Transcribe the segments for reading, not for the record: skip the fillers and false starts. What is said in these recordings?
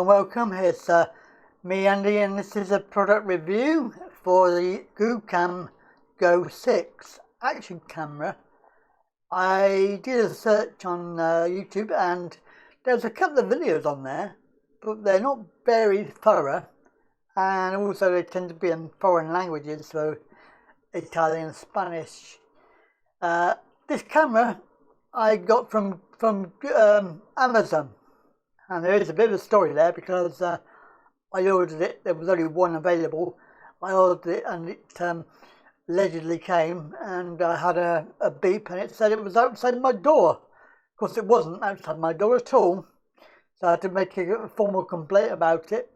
and welcome. It's me, Andy, and this is a product review for the GOOKAM Go6 Action Camera. I did a search on YouTube and there's a couple of videos on there, but they're not very thorough, and also they tend to be in foreign languages, so Italian, Spanish. This camera I got from Amazon. And there is a bit of a story there because I ordered it, there was only one available. I ordered it and it allegedly came, and I had a beep and it said it was outside my door. Of course it wasn't outside my door at all, so I had to make a formal complaint about it.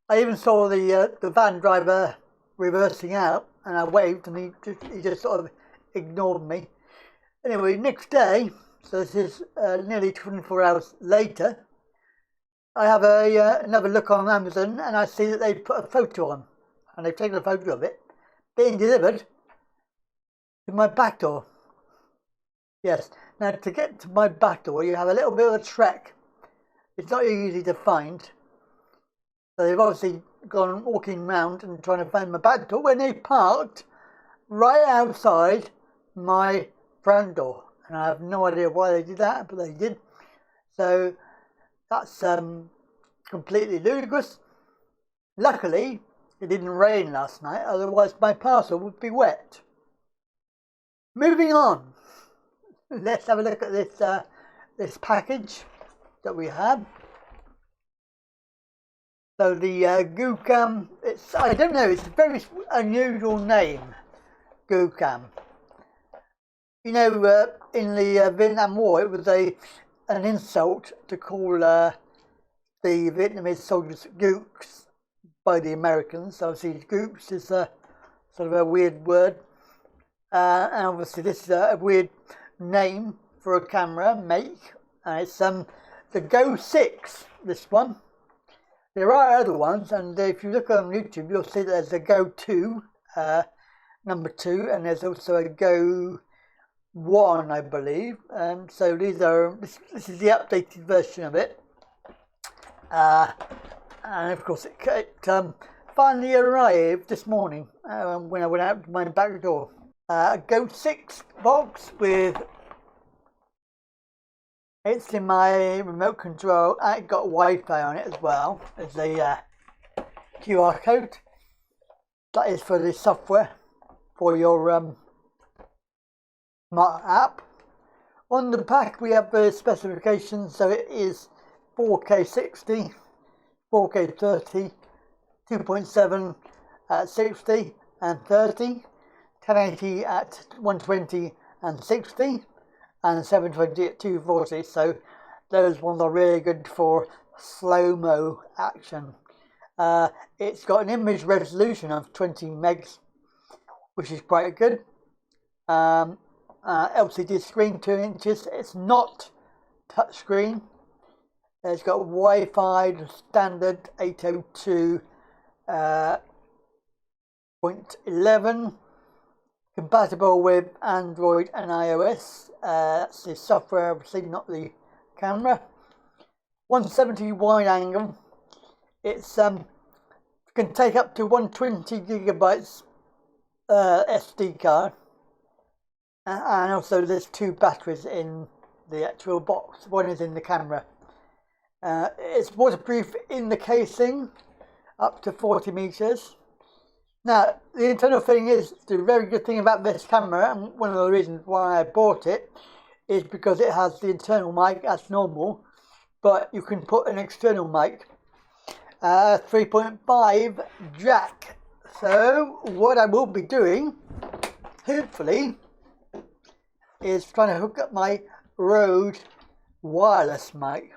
I even saw the van driver reversing out, and I waved and he just sort of ignored me. Anyway, next day, so this is nearly 24 hours later, I have another look on Amazon and I see that they've put a photo on, and they've taken a photo of it being delivered to my back door. Yes, now to get to my back door you have a little bit of a trek. It's not easy to find. So they've obviously gone walking round and trying to find my back door when they parked right outside my front door. And I have no idea why they did that, but they did. So that's completely ludicrous. Luckily, it didn't rain last night, otherwise my parcel would be wet. Moving on, let's have a look at this package that we have. So the GOOKAM, I don't know, it's a very unusual name, GOOKAM. You know, in the Vietnam War, it was an insult to call the Vietnamese soldiers gooks by the Americans. Obviously, gooks is a sort of a weird word, and obviously this is a weird name for a camera make. And it's the Go6. This one. There are other ones, and if you look on YouTube, you'll see that there's a Go2, number 2, and there's also a Go1, I believe. So these are this is the updated version of it, and of course it finally arrived this morning when I went out to my back door. A Go6 box with, it's in my remote control, and it got Wi-Fi on it as well. There's a QR code that is for the software for your smart app. On the back we have the specifications, so it is 4K 60, 4K 30, 2.7 at 60 and 30, 1080 at 120 and 60, and 720 at 240. So those ones are really good for slow-mo action. It's got an image resolution of 20 megs, which is quite good. LCD screen 2 inches. It's not touchscreen. It's got Wi-Fi standard 802.11, compatible with Android and iOS. That's the software, obviously, not the camera. 170 wide angle. It's can take up to 120 gigabytes SD card. And also there's 2 batteries in the actual box. One is in the camera. It's waterproof in the casing, up to 40 meters. Now, the internal thing is, the very good thing about this camera, and one of the reasons why I bought it, is because it has the internal mic as normal, but you can put an external mic, 3.5 jack. So what I will be doing, hopefully, is trying to hook up my Rode wireless mic.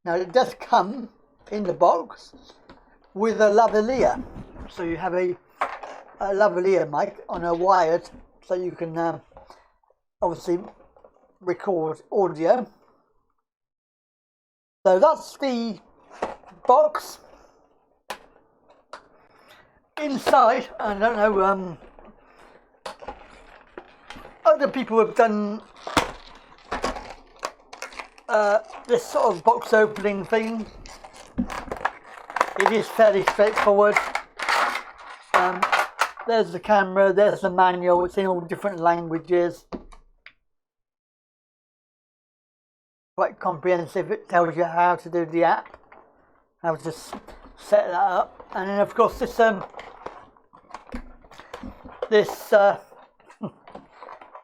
Now it does come in the box with a lavalier, so you have a lavalier mic on a wired, so you can obviously record audio. So that's the box. Inside, I don't know, other people have done this sort of box opening thing it is fairly straightforward. There's the camera, there's the manual, it's in all different languages. Quite comprehensive, it tells you how to do the app, how to set that up. And then of course this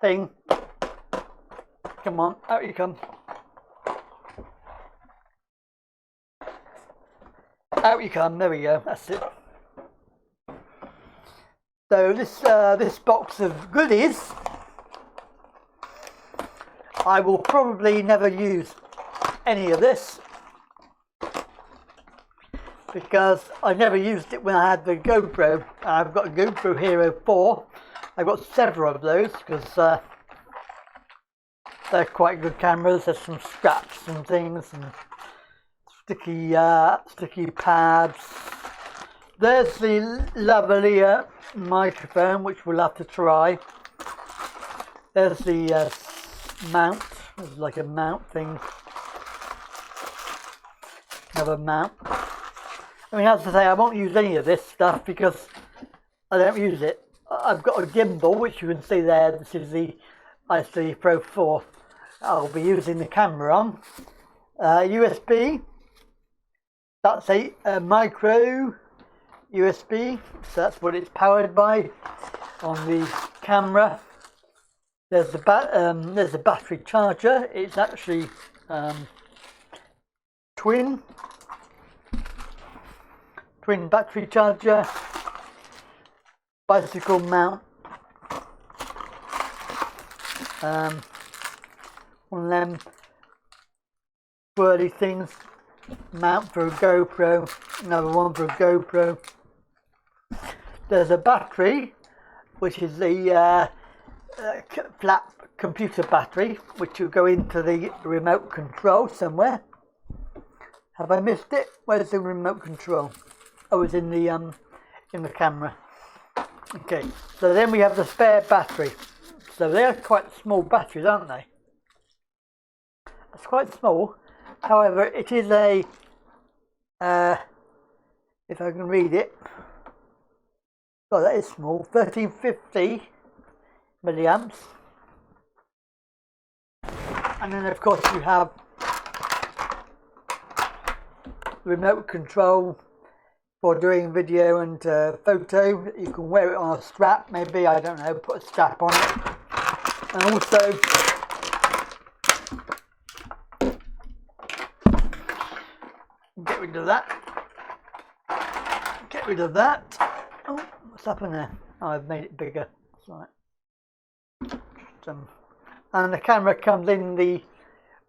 thing, come on, out you come. Out you come, there we go, that's it. So this box of goodies, I will probably never use any of this because I never used it when I had the GoPro. I've got a GoPro Hero 4. I've got several of those because they're quite good cameras. There's some straps and things and sticky pads. There's the lavalier microphone, which we'll have to try. There's the mount. There's like a mount thing. Another mount. I mean, as I say, I won't use any of this stuff because I don't use it. I've got a gimbal, which you can see there. This is the IC Pro 4. I'll be using the camera on. USB. That's a micro USB, so that's what it's powered by on the camera. There's the battery charger. It's actually twin battery charger. Bicycle mount. One of them swirly things. Mount for a GoPro. Another one for a GoPro. There's a battery, which is the flat computer battery, which will go into the remote control somewhere. Have I missed it? Where's the remote control? Oh, it's in the camera. Okay, so then we have the spare battery. So they're quite small batteries, aren't they? It's quite small. However, it is a, if I can read it, oh, that is small, 1350 milliamps. And then of course you have remote control for doing video and photo. You can wear it on a strap, maybe, I don't know, put a strap on it. And also get rid of that. Get rid of that. Oh, what's happened there? Oh, I've made it bigger. That's right. And the camera comes in the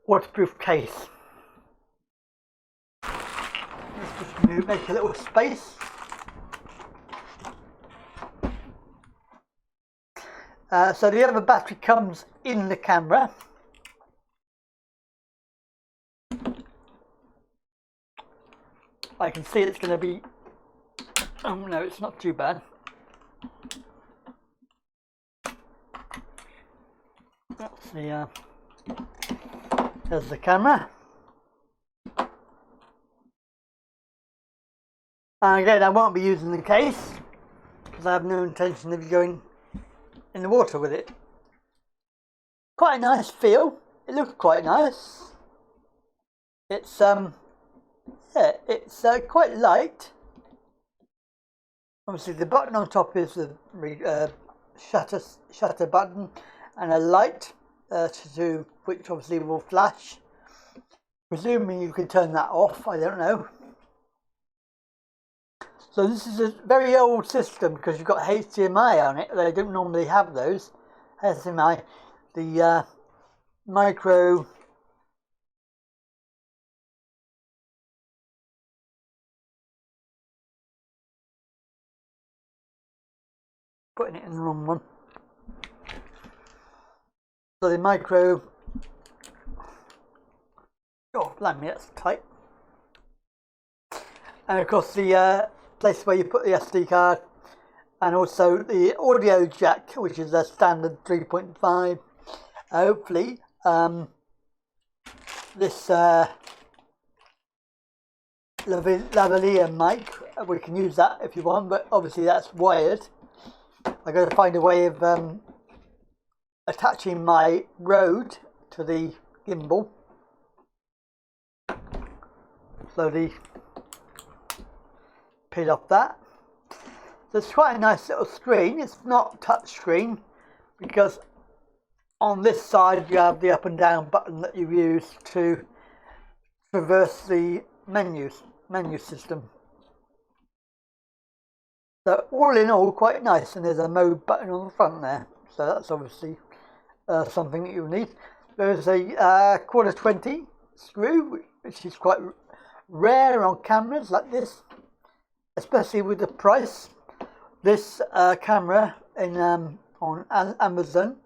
waterproof case. Let's just make a little space. So the other battery comes in the camera. I can see it's going to be, oh no, it's not too bad. That's the, there's the camera. And again, I won't be using the case because I have no intention of going in the water with it. Quite a nice feel. It looks quite nice. It's yeah, it's quite light. Obviously, the button on top is the shutter button, and a light which obviously will flash. Presuming you can turn that off. I don't know. So this is a very old system because you've got HDMI on it. They don't normally have those. HDMI, the micro. Putting it in the wrong one. So the micro. Oh, blimey, that's tight. And of course the place where you put the SD card, and also the audio jack, which is a standard 3.5. Hopefully this lavalier mic. We can use that if you want, but obviously that's wired. I got to find a way of attaching my Rode to the gimbal. Slowly peel off that. So it's quite a nice little screen. It's not touch screen because on this side you have the up and down button that you use to traverse the menu system. So all in all, quite nice. And there's a mode button on the front there. So that's obviously something that you'll need. There's a 1/4 screw, which is quite rare on cameras like this, especially with the price. This camera on Amazon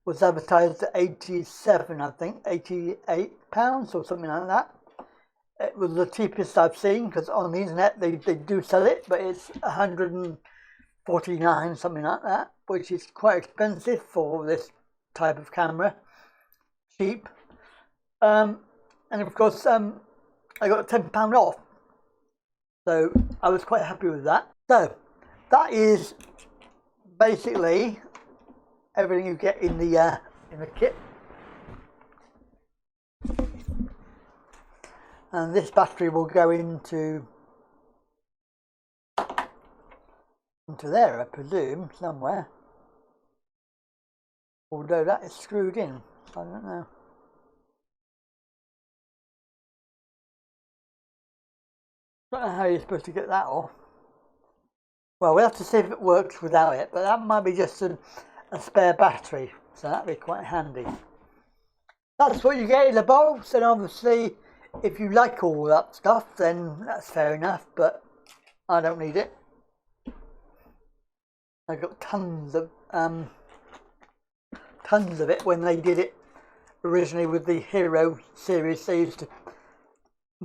was advertised at 87, I think, £88 or something like that. It was the cheapest I've seen, because on the internet they do sell it, but it's 149, something like that, which is quite expensive for this type of camera. Cheap. And of course, I got £10 off, so I was quite happy with that. So that is basically everything you get in the kit. And this battery will go into there, I presume, somewhere. Although that is screwed in, I don't know. I don't know how you're supposed to get that off. Well, we'll have to see if it works without it, but that might be just a spare battery, so that'd be quite handy. That's what you get in the box, and obviously if you like all that stuff, then that's fair enough, but I don't need it. I got tons of it when they did it originally with the Hero series. They used to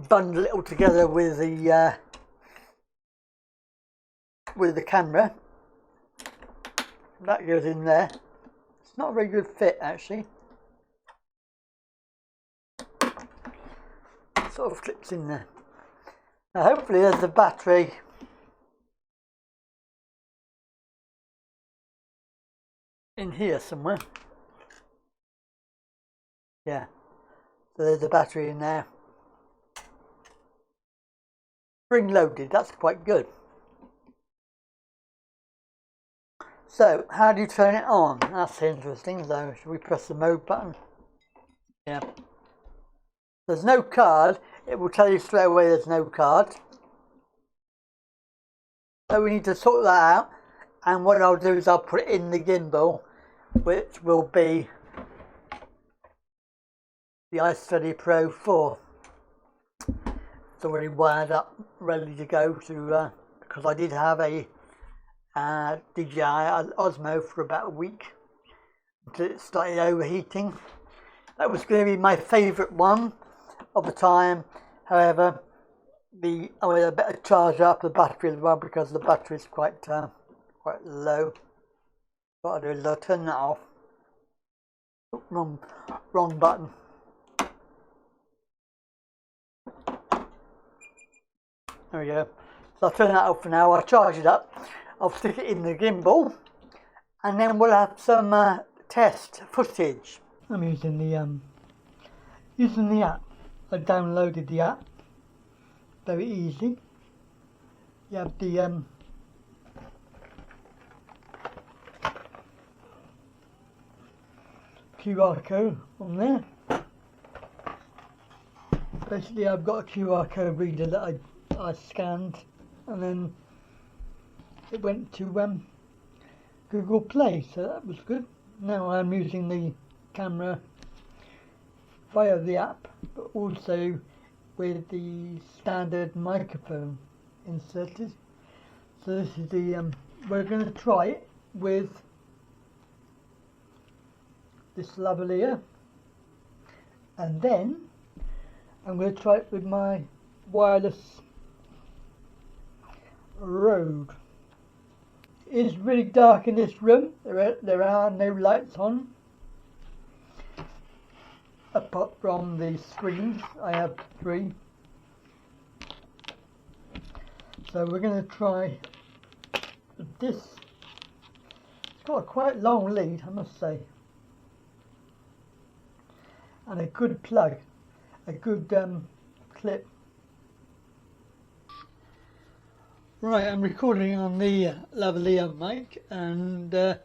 bundle it all together with the camera. That goes in there. It's not a very good fit, actually. It sort of clips in there. Now hopefully there's a battery in here somewhere. Yeah, so there's a battery in there. Spring loaded, that's quite good. So, how do you turn it on? That's interesting though. Should we press the mode button? Yeah. There's no card. It will tell you straight away there's no card. So we need to sort that out. And what I'll do is I'll put it in the gimbal, which will be the iStudy Pro 4. It's already wired up, ready to go to, because I did have a DJI Osmo for about a week until it started overheating. That was going to be my favourite one of the time. However, I better charge up the battery as well, because the battery is quite low. What I'll do is I'll turn that off. Oh, wrong button. There we go. So I'll turn that off for now. I'll charge it up. I'll stick it in the gimbal, and then we'll have some test footage. I'm using the app. I downloaded the app. Very easy. You have the QR code on there. Basically, I've got a QR code reader that I scanned, and then it went to Google Play, so that was good. Now I'm using the camera via the app, but also with the standard microphone inserted. So this is the we're going to try it with this lavalier, and then I'm going to try it with my wireless Rode. It is really dark in this room. There are no lights on, apart from the screens. I have 3. So we're going to try this. It's got a quite long lead, I must say, and a good plug, a good clip. Right, I'm recording on the lavalier mic, and I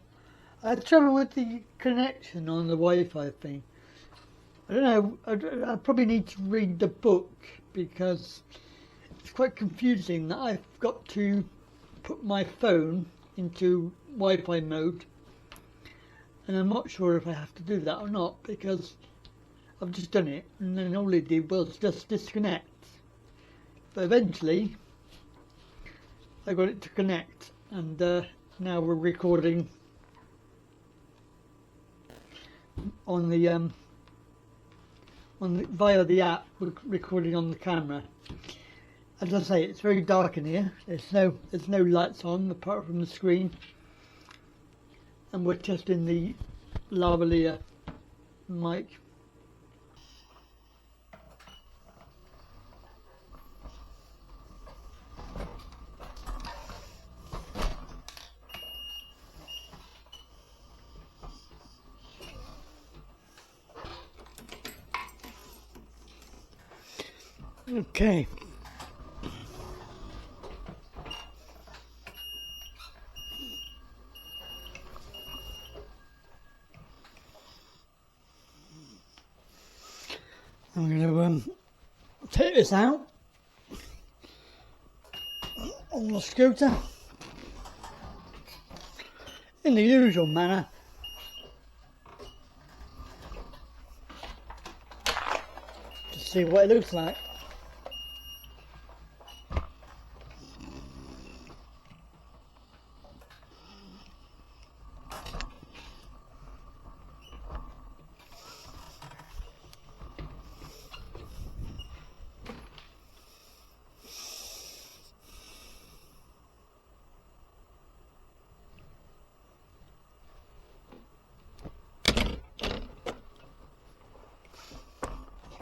had trouble with the connection on the Wi-Fi thing. I don't know, I probably need to read the book, because it's quite confusing that I've got to put my phone into Wi-Fi mode, and I'm not sure if I have to do that or not, because I've just done it and then all it did was just disconnect. But eventually I got it to connect, and now we're recording on the via the app. We're recording on the camera. As I say, it's very dark in here. There's no lights on apart from the screen, and we're testing the lavalier mic. Okay. I'm going to take this out on the scooter in the usual manner. To see what it looks like.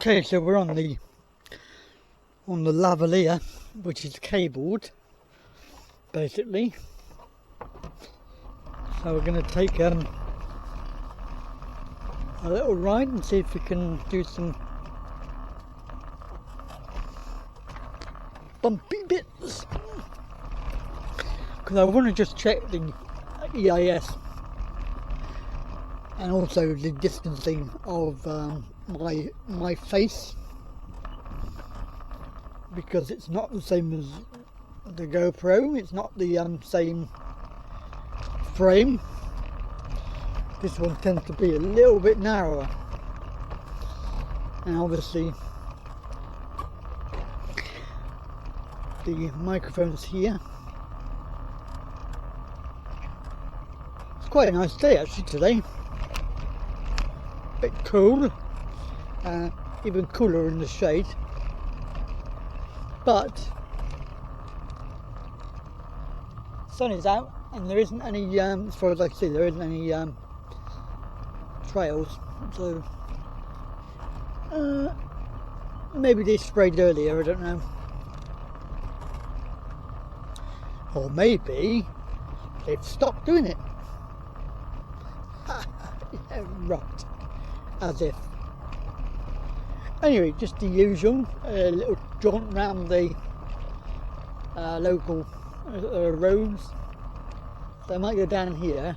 Okay, so we're on the lavalier, which is cabled, basically. So we're going to take a little ride and see if we can do some bumpy bits. Because I want to just check the EIS and also the distancing of my face, because it's not the same as the GoPro. It's not the same frame. This one tends to be a little bit narrower, and obviously the microphone's here. It's quite a nice day actually today. Bit cool, even cooler in the shade, but sun is out and there isn't any, as far as I can see, there isn't any trails, so maybe they sprayed earlier, I don't know, or maybe they've stopped doing it. Yeah, right. As if. Anyway, just the usual little jaunt round the local roads. So I might go down here,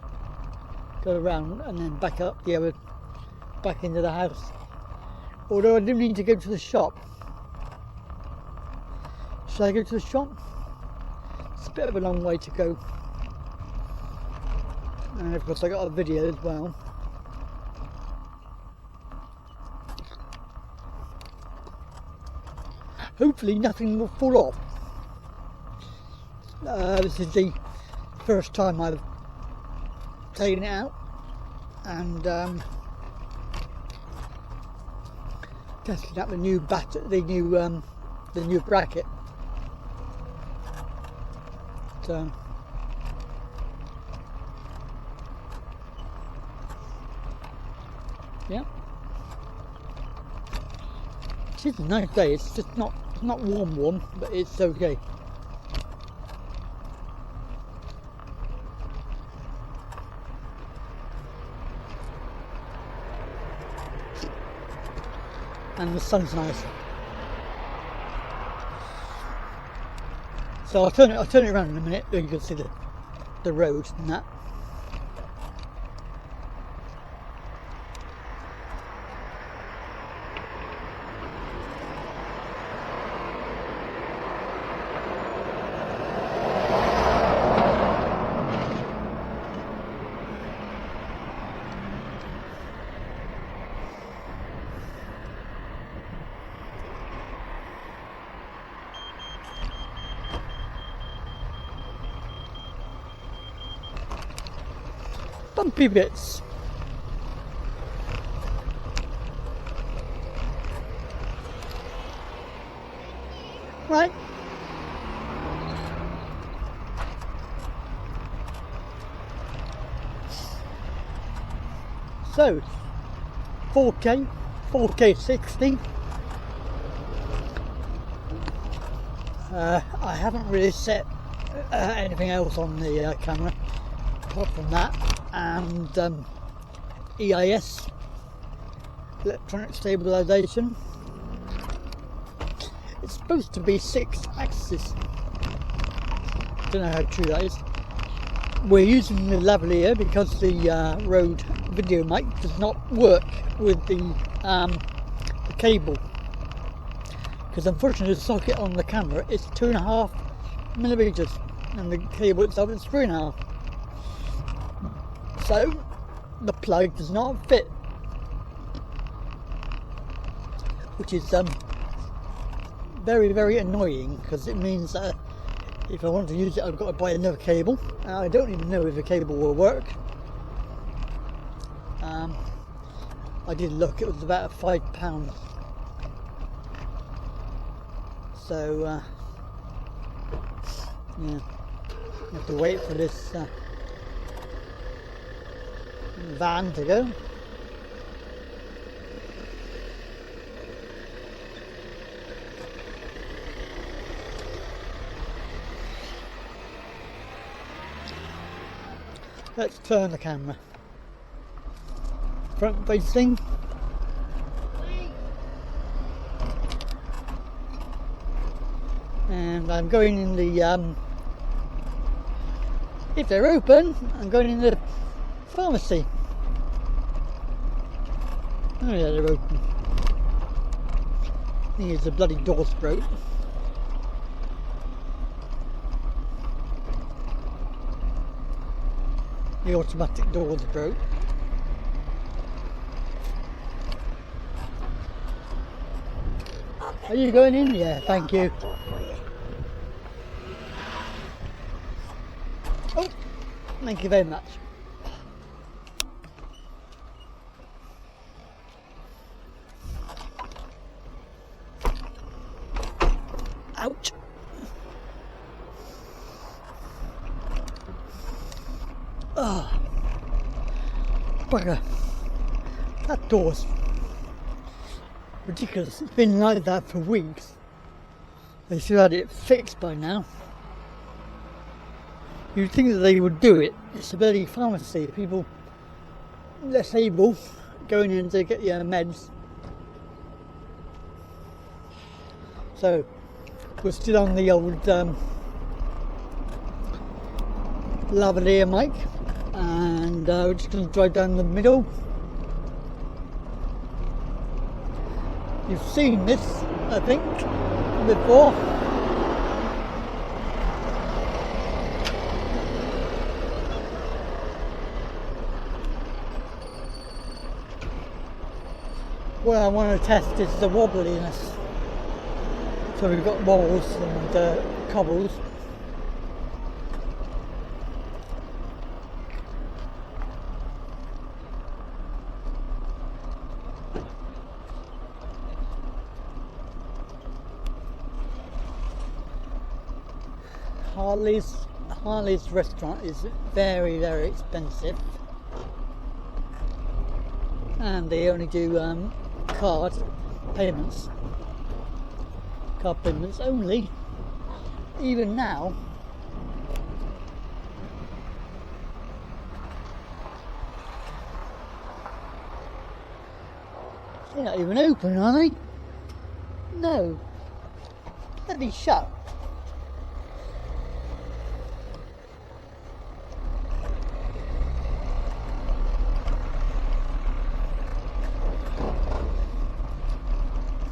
go around, and then back up the other, back into the house. Although I do need to go to the shop. Should I go to the shop? It's a bit of a long way to go. And of course I got a video as well. Hopefully nothing will fall off. This is the first time I've taken it out and tested out the new the new bracket. So yeah, it's a nice day. It's just not warm, but it's okay. and the sun's nice. So I'll turn it around in a minute so you can see the road and that. Bumpy bits. Right. So 4K 60. I haven't really set anything else on the camera apart from that, and EIS, electronic stabilisation. It's supposed to be 6 axis. Don't know how true that is. We're using the lavalier because the Rode video mic does not work with the cable, because unfortunately the socket on the camera is 2.5mm and the cable itself is 3.5. So the plug does not fit, which is very, very annoying, because it means that if I want to use it I've got to buy another cable. I don't even know if the cable will work. I did look, it was about £5. So yeah, I have to wait for this van to go. Let's turn the camera. Front facing. And I'm going in the, if they're open, I'm going in the pharmacy. Oh yeah, they're open. I think it's the bloody door's broke. The automatic door's broke. Are you going in? Yeah, thank you. Oh, thank you very much. Ouch. Oh, bugger. That door's ridiculous. It's been like that for weeks. They should have had it fixed by now. You'd think that they would do it. It's a bloody pharmacy. People less able going in to get your meds. So we're still on the old lavalier mic, and we're just going to drive down the middle. You've seen this, I think, before. What I want to test is the wobbliness. So we've got walls and cobbles. Harley's restaurant is very, very expensive, and they only do card payments only. Even now, they're not even open, are they? No. Bloody shut.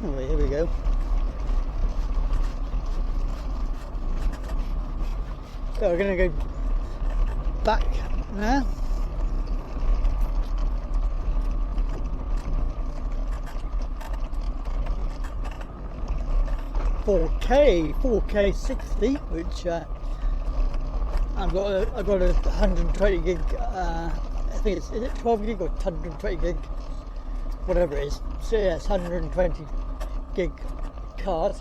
Oh, here we go. So we're going to go back now. $4K 60, which I've got a 120 gig. I think is it 12 gig or 120 gig, whatever it is. So yeah, it's 120 gig card.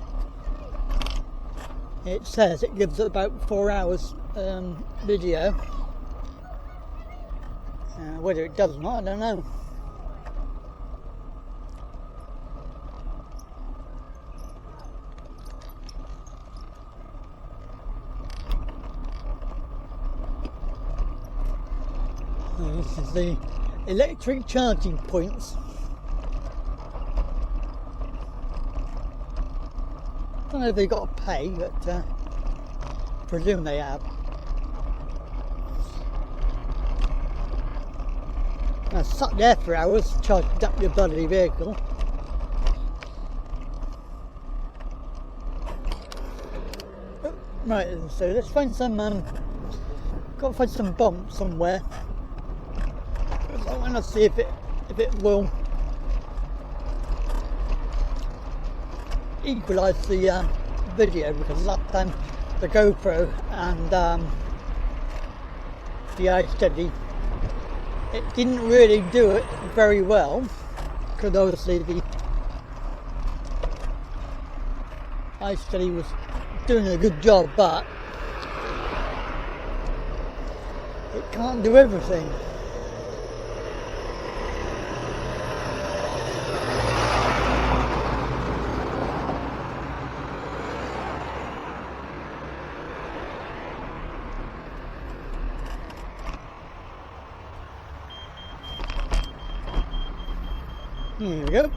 It says it gives about 4 hours video. Whether it does or not, I don't know. This is the electric charging points. I don't know if they've got to pay, but presume they have. I sat there for hours, charged up your bloody vehicle. Oh, right, so let's find some, got to find some bumps somewhere. I want to see if it will equalise the video, because last time the GoPro and the iSteady, it didn't really do it very well, because obviously the iSteady was doing a good job, but it can't do everything. Here we go.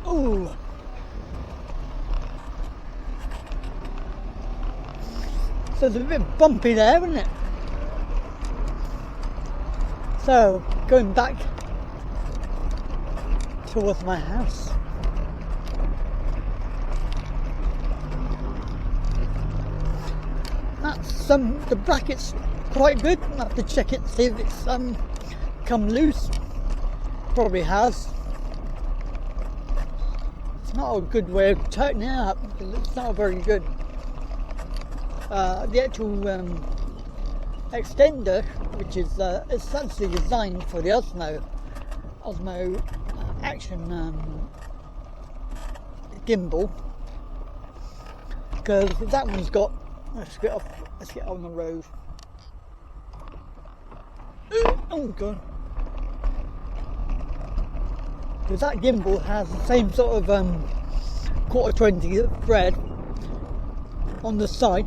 Ooh. So it's a bit bumpy there, isn't it? So, going back towards my house. That's the bracket's quite good. I'll have to check it, see if it's come loose. Probably has. It's not a good way of tightening it up. It's not very good. The actual extender, which is essentially designed for the Osmo Action gimbal, because that one's got. Let's get on the road. Oh god. Because that gimbal has the same sort of quarter 20 thread on the side.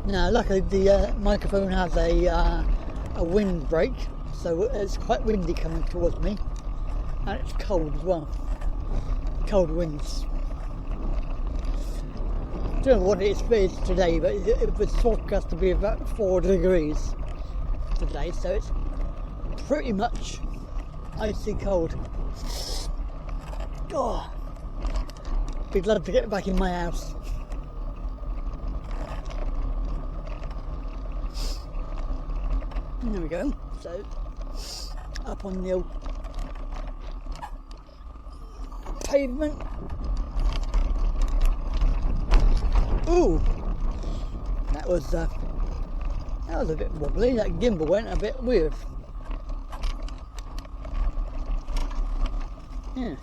Now luckily the microphone has a windbreak, so it's quite windy coming towards me, and it's cold as well. Cold winds. I don't know what it is today, but it was forecast to be about 4 degrees today, so it's pretty much icy cold. Oh, be glad to get back in my house. There we go. So up on the old pavement. Ooh, that was a bit wobbly. That gimbal went a bit weird. Yeah.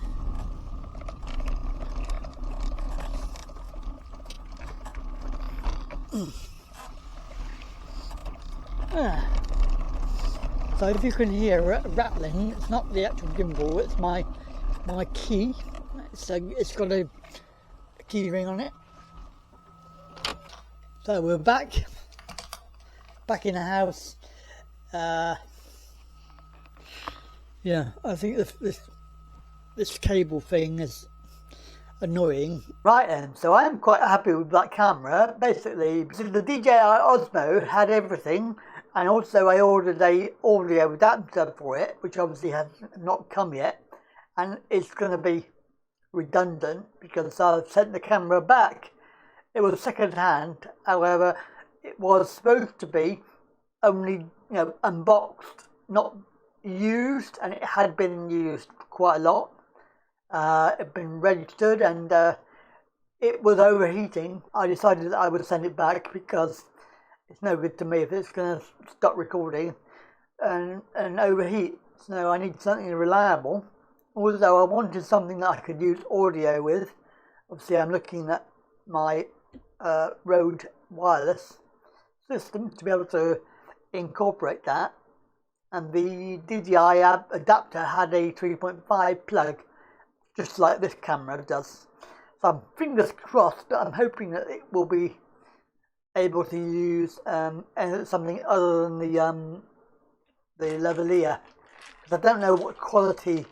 So if you can hear rattling, it's not the actual gimbal, it's my key. It's got a key ring on it. So we're back in the house. Yeah, I think this cable thing is annoying. Right then, so I'm quite happy with that camera. Basically, the DJI Osmo had everything, and also I ordered a audio adapter for it, which obviously has not come yet, and it's going to be redundant because I've sent the camera back. It was second hand, however, it was supposed to be only, unboxed, not used, and it had been used quite a lot. It had been registered, and it was overheating. I decided that I would send it back because it's no good to me if it's going to stop recording and overheat. So I need something reliable. Although I wanted something that I could use audio with. Obviously I'm looking at my Rode wireless system to be able to incorporate that, and the DJI adapter had a 3.5 plug, just like this camera does. So I'm fingers crossed, but I'm hoping that it will be able to use something other than the lavalier, because I don't know what quality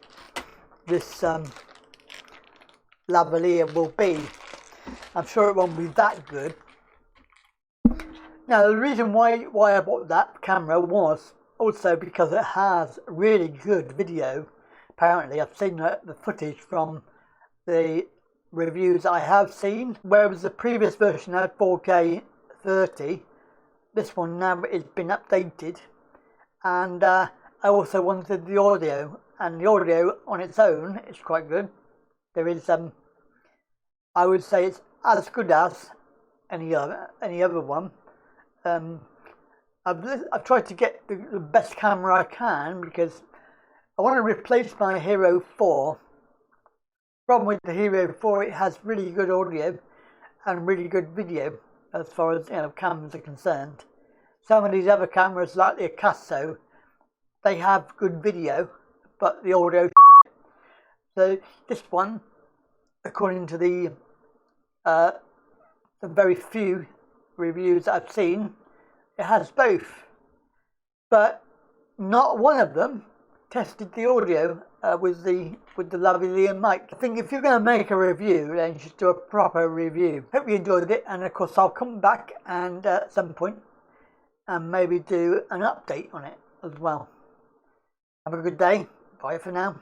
this lavalier will be. I'm sure it won't be that good. Now the reason why I bought that camera was also because it has really good video. Apparently I've seen the footage from the reviews I have seen, whereas the previous version had 4K 30. This one now has been updated, and I also wanted the audio, and the audio on its own is quite good. There is I would say it's as good as any other one. I've tried to get the best camera I can because I want to replace my Hero 4. Problem with the Hero 4, it has really good audio and really good video as far as cameras are concerned. Some of these other cameras, like the Acaso, they have good video, but the audio. So this one, according to the very few reviews that I've seen, it has both, but not one of them tested the audio with the lavalier mic. I think if you're going to make a review, then you should do a proper review. Hope you enjoyed it, and of course I'll come back and at some point and maybe do an update on it as well. Have a good day. Bye for now.